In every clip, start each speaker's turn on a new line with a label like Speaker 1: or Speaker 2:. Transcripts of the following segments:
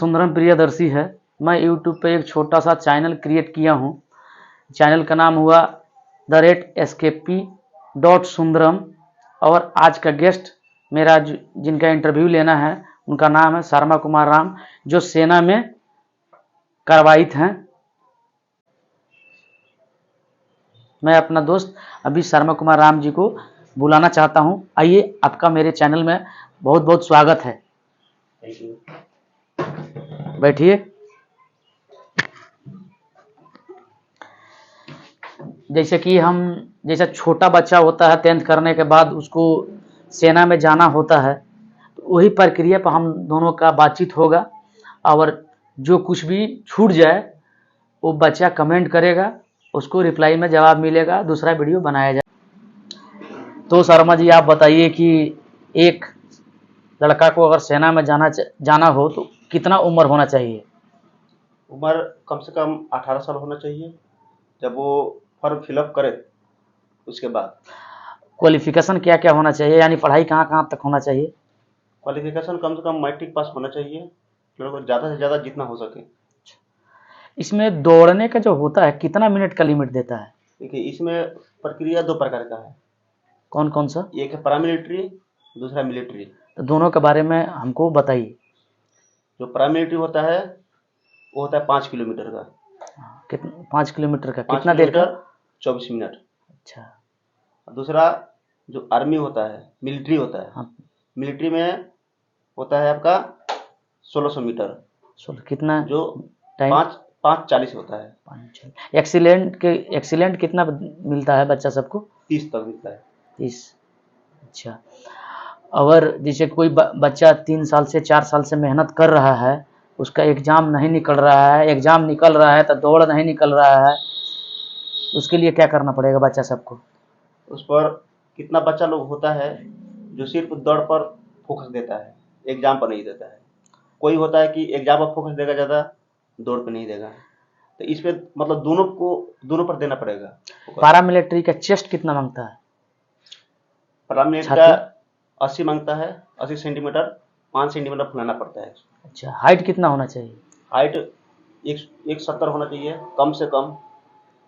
Speaker 1: सुंदरम प्रियदर्शी है। मैं यूट्यूब पे एक छोटा सा चैनल क्रिएट किया हूँ। चैनल का नाम हुआ @skp.sundaram। और आज का गेस्ट मेरा जिनका इंटरव्यू लेना है उनका नाम है शर्मा कुमार राम, जो सेना में कार्रवाईत हैं। मैं अपना दोस्त अभी शर्मा कुमार राम जी को बुलाना चाहता हूँ। आइए, आपका मेरे चैनल में बहुत बहुत स्वागत है। बैठिए। जैसा छोटा बच्चा होता है 10th करने के बाद उसको सेना में जाना होता है, तो वही प्रक्रिया पर हम दोनों का बातचीत होगा। और जो कुछ भी छूट जाए वो बच्चा कमेंट करेगा, उसको रिप्लाई में जवाब मिलेगा, दूसरा वीडियो बनाया जाए। तो शर्मा जी, आप बताइए कि एक लड़का को अगर सेना में जाना हो तो कितना उम्र होना चाहिए?
Speaker 2: उम्र कम से कम 18 साल होना चाहिए जब वो फॉर्म फिलअप करे। उसके बाद
Speaker 1: क्वालिफिकेशन क्या क्या होना चाहिए, यानी पढ़ाई कहाँ कहाँ तक होना चाहिए?
Speaker 2: क्वालिफिकेशन कम से कम मैट्रिक पास होना चाहिए, लोगों को ज़्यादा से ज़्यादा जितना हो सके।
Speaker 1: इसमें दौड़ने का जो होता है कितना मिनट का लिमिट देता है?
Speaker 2: देखिए, इसमें प्रक्रिया 2 प्रकार का है।
Speaker 1: कौन कौन सा?
Speaker 2: एक है पैरामिलिट्री, दूसरा मिलिट्री।
Speaker 1: तो दोनों के बारे में हमको बताइए।
Speaker 2: जो पैरामिलिट्री होता है वो होता है 5 किलोमीटर का।
Speaker 1: कितना? 5 किलोमीटर का
Speaker 2: 5
Speaker 1: कितना देर का?
Speaker 2: Kilometre 24 minute.
Speaker 1: अच्छा।
Speaker 2: और दूसरा जो आर्मी होता है, मिलिट्री होता है।
Speaker 1: हाँ।
Speaker 2: मिलिट्री में होता है आपका 1600 मीटर,
Speaker 1: 16 कितना
Speaker 2: जो
Speaker 1: टाइम?
Speaker 2: 5:40 होता है।
Speaker 1: 5 एक्सीलेंट कितना मिलता है बच्चा सबको?
Speaker 2: 30 तक मिलता है।
Speaker 1: 30। अच्छा। अगर जैसे कोई बच्चा 3 साल से 4 साल से मेहनत कर रहा है, उसका एग्ज़ाम नहीं निकल रहा है, एग्ज़ाम निकल रहा है तो दौड़ नहीं निकल रहा है, उसके लिए क्या करना पड़ेगा बच्चा सबको?
Speaker 2: उस पर कितना बच्चा लोग होता है जो सिर्फ दौड़ पर फोकस देता है, एग्जाम पर नहीं देता है। कोई होता है कि एग्जाम पर फोकस देगा ज़्यादा, दौड़ पर नहीं देगा। तो इस पे मतलब दोनों पर देना पड़ेगा।
Speaker 1: पैरामिलिट्री का चेस्ट कितना मांगता है?
Speaker 2: पैरामिलिट्री का 80 मांगता है, 80 सेंटीमीटर, 5 सेंटीमीटर फुलाना पड़ता है।
Speaker 1: अच्छा। हाइट कितना होना चाहिए?
Speaker 2: हाइट 170 होना चाहिए, कम से कम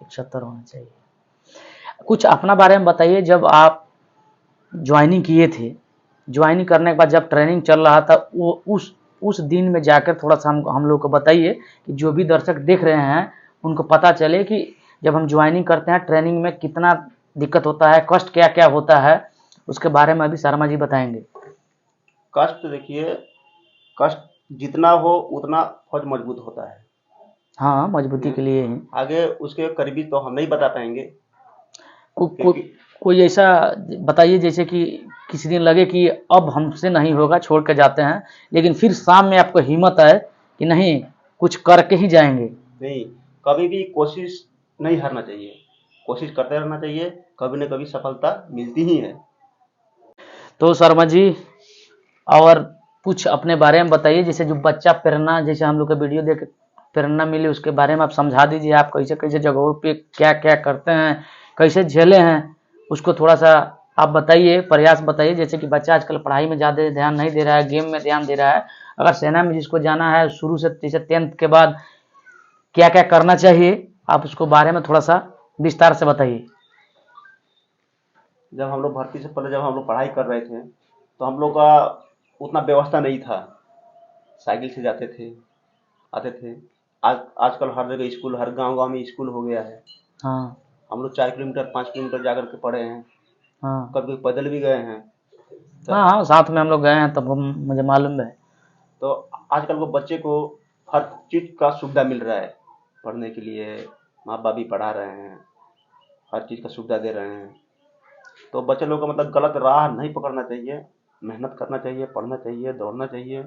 Speaker 1: 170 होना चाहिए। कुछ अपना बारे में बताइए। जब आप ज्वाइनिंग किए थे, ज्वाइनिंग करने के बाद जब ट्रेनिंग चल रहा था, वो उस दिन में जाकर थोड़ा सा हम लोग को बताइए कि जो भी दर्शक देख रहे हैं उनको पता चले कि जब हम ज्वाइनिंग करते हैं ट्रेनिंग में कितना दिक्कत होता है, कष्ट क्या क्या होता है, उसके बारे में अभी शर्मा जी बताएंगे।
Speaker 2: कष्ट देखिए, कष्ट जितना हो उतना फौज मजबूत होता है।
Speaker 1: हाँ, मजबूती के लिए ही।
Speaker 2: आगे उसके करीबी तो हम नहीं बता पाएंगे।
Speaker 1: कोई ऐसा बताइए जैसे कि किसी दिन लगे कि अब हमसे नहीं होगा, छोड़ के जाते हैं, लेकिन फिर शाम में आपको हिम्मत आए कि नहीं, कुछ करके ही जाएंगे।
Speaker 2: नहीं, कभी भी कोशिश नहीं हारना चाहिए, कोशिश करते रहना चाहिए, कभी न कभी सफलता मिलती ही है।
Speaker 1: तो शर्मा जी, और कुछ अपने बारे में बताइए, जैसे जो बच्चा प्रेरणा, जैसे हम लोग का वीडियो देख प्रेरणा मिली, उसके बारे में आप समझा दीजिए। आप कैसे कैसे जगहों पे क्या क्या करते हैं, कैसे झेले हैं, उसको थोड़ा सा आप बताइए, प्रयास बताइए। जैसे कि बच्चा आजकल पढ़ाई में ज़्यादा ध्यान नहीं दे रहा है, गेम में ध्यान दे रहा है। अगर सेना में जिसको जाना है शुरू से, जैसे 10th के बाद क्या क्या करना चाहिए, आप उसको बारे में थोड़ा सा विस्तार से बताइए।
Speaker 2: जब हम लोग भर्ती से पहले जब हम लोग पढ़ाई कर रहे थे तो हम लोग का उतना व्यवस्था नहीं था, साइकिल से जाते थे, आते थे। आजकल हर जगह स्कूल, हर गांव में स्कूल हो गया है।
Speaker 1: हाँ
Speaker 2: हम लोग 4 किलोमीटर 5 किलोमीटर जा कर के पढ़े हैं,
Speaker 1: हाँ
Speaker 2: कभी पैदल भी गए हैं।
Speaker 1: हाँ हाँ, साथ में हम लोग गए हैं, तब मुझे मालूम है।
Speaker 2: तो आजकल वो बच्चे को हर चीज़ का सुविधा मिल रहा है, पढ़ने के लिए माँ बाप भी पढ़ा रहे हैं, हर चीज़ का सुविधा दे रहे हैं। तो बच्चे लोग को मतलब गलत राह नहीं पकड़ना चाहिए, मेहनत करना चाहिए, पढ़ना चाहिए, दौड़ना चाहिए,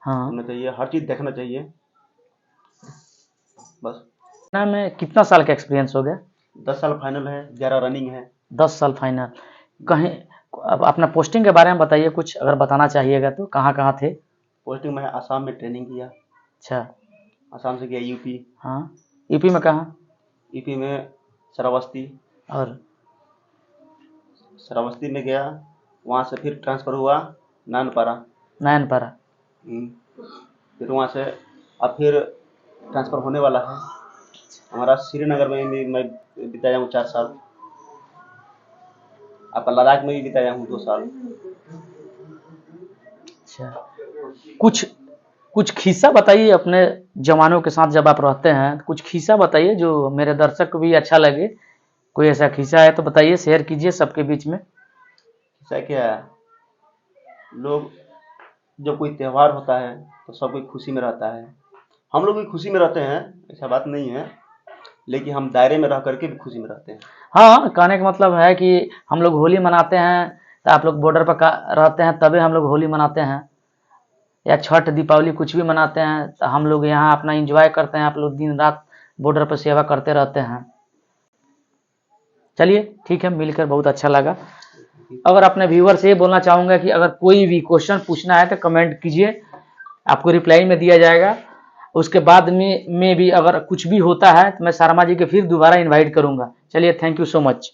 Speaker 1: हाँ।
Speaker 2: घूमना चाहिए, हर चीज़ देखना चाहिए। बस।
Speaker 1: सेना में कितना साल का एक्सपीरियंस हो गया?
Speaker 2: 10 साल फाइनल है, 11 रनिंग है।
Speaker 1: 10 साल फाइनल। कहीं अब अपना पोस्टिंग के बारे में बताइए कुछ, अगर बताना चाहिएगा तो। कहाँ कहाँ थे?
Speaker 2: पोस्टिंग में आसाम में ट्रेनिंग किया।
Speaker 1: अच्छा।
Speaker 2: आसाम से गया यूपी।
Speaker 1: हाँ, यूपी में कहाँ?
Speaker 2: यूपी में श्रावस्ती।
Speaker 1: और
Speaker 2: श्रावस्ती में गया, वहाँ से फिर ट्रांसफ़र हुआ नानपारा।
Speaker 1: नयनपारा।
Speaker 2: फिर वहाँ से अब फिर ट्रांसफ़र होने वाला है। हमारा श्रीनगर में भी मैं बिताया हूँ 4 साल। आपका लद्दाख में भी बिताया हूँ 2 साल।
Speaker 1: अच्छा, कुछ कुछ खिस्सा बताइए अपने जवानों के साथ जब आप रहते हैं, कुछ खिस्सा बताइए जो मेरे दर्शक को भी अच्छा लगे। कोई ऐसा खिस्सा है तो बताइए, शेयर कीजिए सबके बीच में।
Speaker 2: ऐसा क्या है, लोग जब कोई त्यौहार होता है तो सब कोई खुशी में रहता है। हम लोग भी खुशी में रहते हैं, ऐसा बात नहीं है, लेकिन हम दायरे में रह करके भी खुशी में रहते हैं।
Speaker 1: हाँ, कहने का मतलब है कि हम लोग होली मनाते हैं तो आप लोग बॉर्डर पर रहते हैं तभी हम लोग होली मनाते हैं, या छठ दीपावली कुछ भी मनाते हैं तो हम लोग यहाँ अपना एंजॉय करते हैं, आप लोग दिन रात बॉर्डर पर सेवा करते रहते हैं। चलिए ठीक है, मिलकर बहुत अच्छा लगा। अगर अपने व्यूअर से ये बोलना चाहूँगा कि अगर कोई भी क्वेश्चन पूछना है तो कमेंट कीजिए, आपको रिप्लाई में दिया जाएगा। उसके बाद में भी अगर कुछ भी होता है तो मैं शर्मा जी के फिर दोबारा इनवाइट करूँगा। चलिए, थैंक यू सो मच।